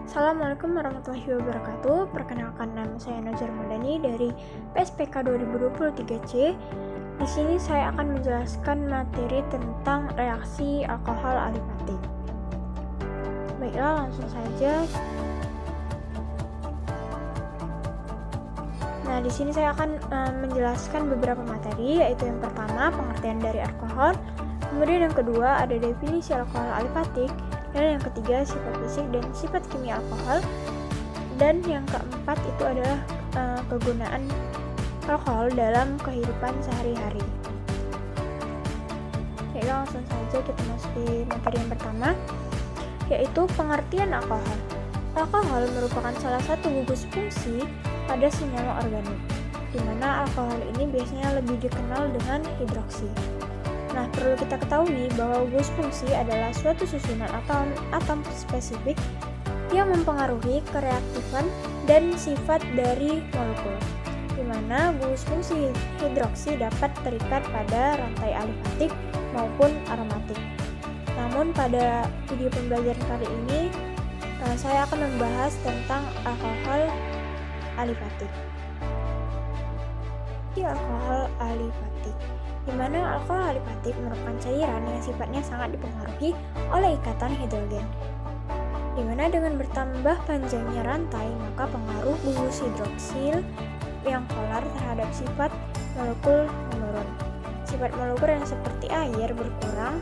Assalamualaikum warahmatullahi wabarakatuh. Perkenalkan, nama saya Najar Madani dari PSPK 2023C. Di sini saya akan menjelaskan materi tentang reaksi alkohol alifatik. Baiklah, langsung saja. Nah, di sini saya akan menjelaskan beberapa materi, yaitu yang pertama pengertian dari alkohol, kemudian yang kedua ada definisi alkohol alifatik, dan yang ketiga sifat fisik dan sifat kimia alkohol, dan yang keempat itu adalah kegunaan alkohol dalam kehidupan sehari-hari. Oke, langsung saja kita masuki materi yang pertama, yaitu pengertian alkohol. Alkohol merupakan salah satu gugus fungsi pada senyawa organik, di mana alkohol ini biasanya lebih dikenal dengan hidroksi. Nah, perlu kita ketahui bahwa gugus fungsi adalah suatu susunan atom spesifik yang mempengaruhi kereaktifan dan sifat dari molekul, di mana gugus fungsi hidroksi dapat terikat pada rantai alifatik maupun aromatik. Namun pada video pembelajaran kali ini saya akan membahas tentang alkohol alifatik. Alkohol alifatik, di mana alkohol alifatik merupakan cairan yang sifatnya sangat dipengaruhi oleh ikatan hidrogen, di mana dengan bertambah panjangnya rantai maka pengaruh gugus hidroksil yang polar terhadap sifat molekul menurun. Sifat molekul yang seperti air berkurang,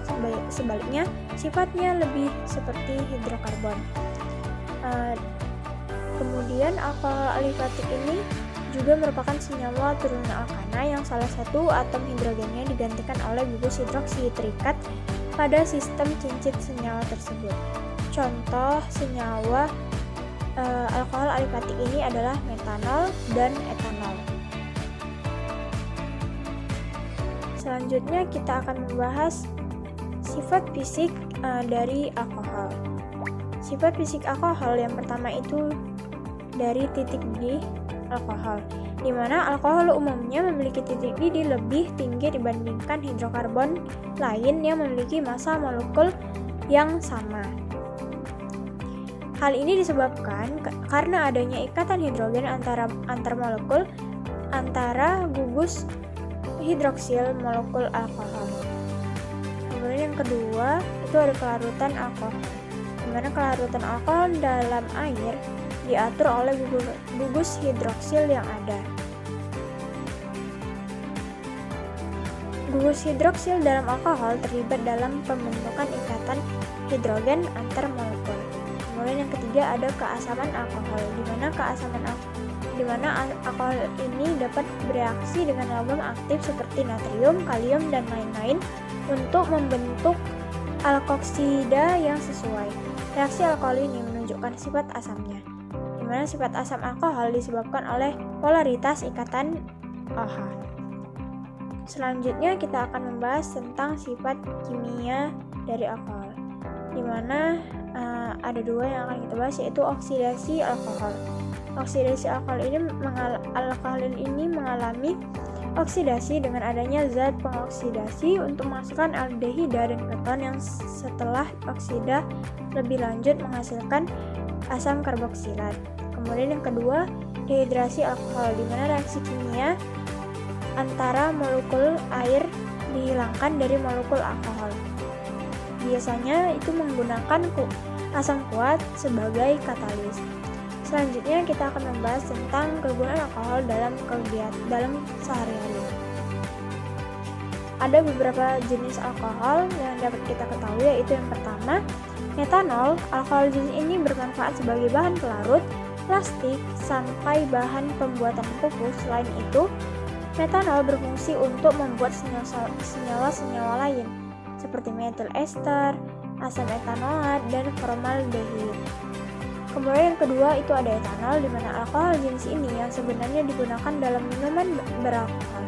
sebaliknya sifatnya lebih seperti hidrokarbon. Kemudian alkohol alifatik ini juga merupakan senyawa turunan alkana yang salah satu atom hidrogennya digantikan oleh gugus hidroksi terikat pada sistem cincin senyawa tersebut. Contoh senyawa alkohol alifatik ini adalah metanol dan etanol. Selanjutnya kita akan membahas sifat fisik dari alkohol. Sifat fisik alkohol yang pertama itu dari titik didih alkohol, di mana alkohol umumnya memiliki titik didih lebih tinggi dibandingkan hidrokarbon lain yang memiliki massa molekul yang sama. Hal ini disebabkan karena adanya ikatan hidrogen antar molekul antara gugus hidroksil molekul alkohol. Kemudian yang kedua itu ada kelarutan alkohol, di mana kelarutan alkohol dalam air diatur oleh gugus hidroksil yang ada. Gugus hidroksil dalam alkohol terlibat dalam pembentukan ikatan hidrogen antar molekul. Kemudian yang ketiga ada keasaman alkohol, di mana alkohol ini dapat bereaksi dengan logam aktif seperti natrium, kalium, dan lain-lain untuk membentuk alkoksida yang sesuai. Reaksi alkohol ini menunjukkan sifat asamnya, di mana sifat asam alkohol disebabkan oleh polaritas ikatan OH. Selanjutnya kita akan membahas tentang sifat kimia dari alkohol, di mana ada dua yang akan kita bahas, yaitu oksidasi alkohol. Oksidasi alkohol ini mengalami oksidasi dengan adanya zat pengoksidasi untuk menghasilkan aldehida dan keton yang setelah oksida lebih lanjut menghasilkan asam karboksilat. Kemudian yang kedua, dehidrasi alkohol, di mana reaksi kimia antara molekul air dihilangkan dari molekul alkohol. Biasanya itu menggunakan asam kuat sebagai katalis. Selanjutnya kita akan membahas tentang kegunaan alkohol dalam sehari-hari. Ada beberapa jenis alkohol yang dapat kita ketahui, yaitu yang pertama, metanol. Alkohol jenis ini bermanfaat sebagai bahan pelarut plastik sampai bahan pembuatan pupuk. Selain itu, metanol berfungsi untuk membuat senyawa-senyawa lain seperti metil ester, asam etanoat, dan formaldehid. Kemudian yang kedua itu ada etanol, di mana alkohol jenis ini yang sebenarnya digunakan dalam minuman beralkohol.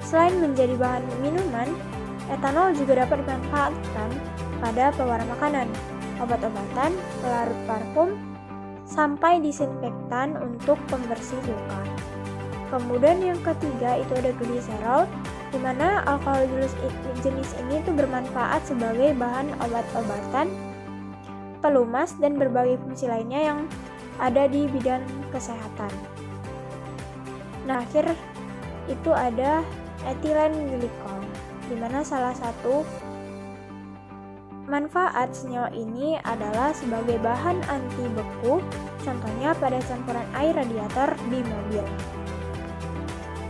Selain menjadi bahan minuman, etanol juga dapat dimanfaatkan pada pewarna makanan, obat-obatan, pelarut parfum, sampai disinfektan untuk pembersih luka. Kemudian yang ketiga itu ada gliserol, di mana alkohol jenis ini bermanfaat sebagai bahan obat-obatan, pelumas, dan berbagai fungsi lainnya yang ada di bidang kesehatan. Nah, akhir itu ada etilen glikol, di mana salah satu manfaat senyawa ini adalah sebagai bahan anti beku, contohnya pada campuran air radiator di mobil.